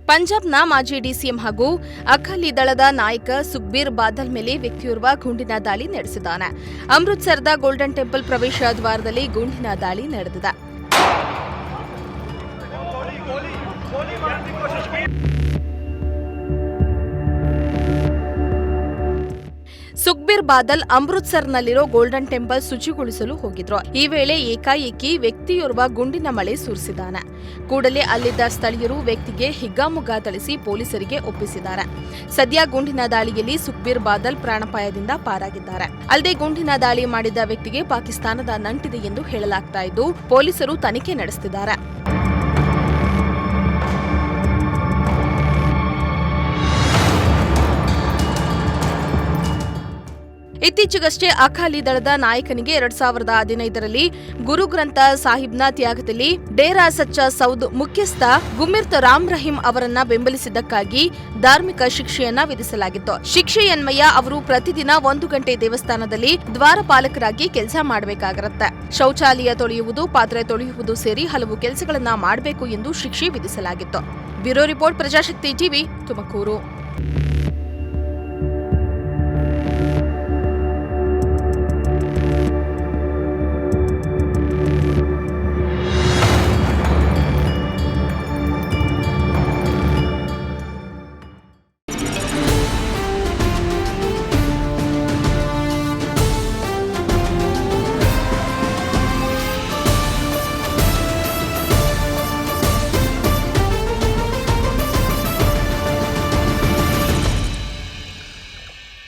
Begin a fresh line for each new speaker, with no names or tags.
ಪಂಜಾಬ್ನ ಮಾಜಿ ಡಿಸಿಎಂ ಹಾಗೂ ಅಕಾಲಿ ದಳದ ನಾಯಕ ಸುಖ್ಬೀರ್ ಬಾದಲ್ ಮೇಲೆ ವ್ಯಕ್ತಿಯೋರ್ವ ಗುಂಡಿನ ದಾಳಿ ನಡೆಸಿದ್ದಾನೆ. ಅಮೃತಸರದ ಗೋಲ್ಡನ್ ಟೆಂಪಲ್ ಪ್ರವೇಶ ದ್ವಾರದಲ್ಲಿ ಗುಂಡಿನ ದಾಳಿ ನಡೆದಿದೆ. ಸುಖ್ಬೀರ್ ಬಾದಲ್ ಅಮೃತಸರ್ನಲ್ಲಿರೋ ಗೋಲ್ಡನ್ ಟೆಂಪಲ್ ಶುಚಿಗೊಳಿಸಲು ಹೋಗಿದ್ರು. ಈ ವೇಳೆ ಏಕಾಏಕಿ ವ್ಯಕ್ತಿಯೋರ್ವ ಗುಂಡಿನ ಮಳೆ ಸುರಿಸಿದ್ದಾನೆ. ಕೂಡಲೇ ಅಲ್ಲಿದ್ದ ಸ್ಥಳೀಯರು ವ್ಯಕ್ತಿಗೆ ಹಿಗ್ಗಾಮುಗ್ಗಾ ಥಳಿಸಿ ಪೊಲೀಸರಿಗೆ ಒಪ್ಪಿಸಿದ್ದಾರೆ. ಸದ್ಯ ಗುಂಡಿನ ದಾಳಿಯಲ್ಲಿ ಸುಖ್ಬೀರ್ ಬಾದಲ್ ಪ್ರಾಣಾಪಾಯದಿಂದ ಪಾರಾಗಿದ್ದಾರೆ. ಅಲ್ಲದೆ ಗುಂಡಿನ ದಾಳಿ ಮಾಡಿದ ವ್ಯಕ್ತಿಗೆ ಪಾಕಿಸ್ತಾನದ ನಂಟಿದೆ ಎಂದು ಹೇಳಲಾಗ್ತಾ ಇದ್ದು ಪೊಲೀಸರು ತನಿಖೆ ನಡೆಸುತ್ತಿದ್ದಾರೆ. ಇತ್ತೀಚೆಗಷ್ಟೇ ಅಕಾಲಿ ದಳದ ನಾಯಕನಿಗೆ 2015ರಲ್ಲಿ ಗುರುಗ್ರಂಥ ಸಾಹಿಬ್ನ ತ್ಯಾಗದಲ್ಲಿ ಡೇರಾ ಸಚ್ಚಾ ಸೌದ್ ಮುಖ್ಯಸ್ಥ ಗುಮಿರ್ತ್ ರಾಮ್ ರಹೀಂ ಅವರನ್ನ ಬೆಂಬಲಿಸಿದ್ದಕ್ಕಾಗಿ ಧಾರ್ಮಿಕ ಶಿಕ್ಷೆಯನ್ನ ವಿಧಿಸಲಾಗಿತ್ತು. ಶಿಕ್ಷೆಯನ್ವಯ ಅವರು ಪ್ರತಿದಿನ 1 ಗಂಟೆ ದೇವಸ್ಥಾನದಲ್ಲಿ ದ್ವಾರಪಾಲಕರಾಗಿ ಕೆಲಸ ಮಾಡಬೇಕಾಗಿರುತ್ತೆ. ಶೌಚಾಲಯ ತೊಳೆಯುವುದು, ಪಾತ್ರೆ ತೊಳೆಯುವುದು ಸೇರಿ ಹಲವು ಕೆಲಸಗಳನ್ನ ಮಾಡಬೇಕು ಎಂದು ಶಿಕ್ಷೆ ವಿಧಿಸಲಾಗಿತ್ತು. Bureau report, Prajashakti TV, Tumakuru.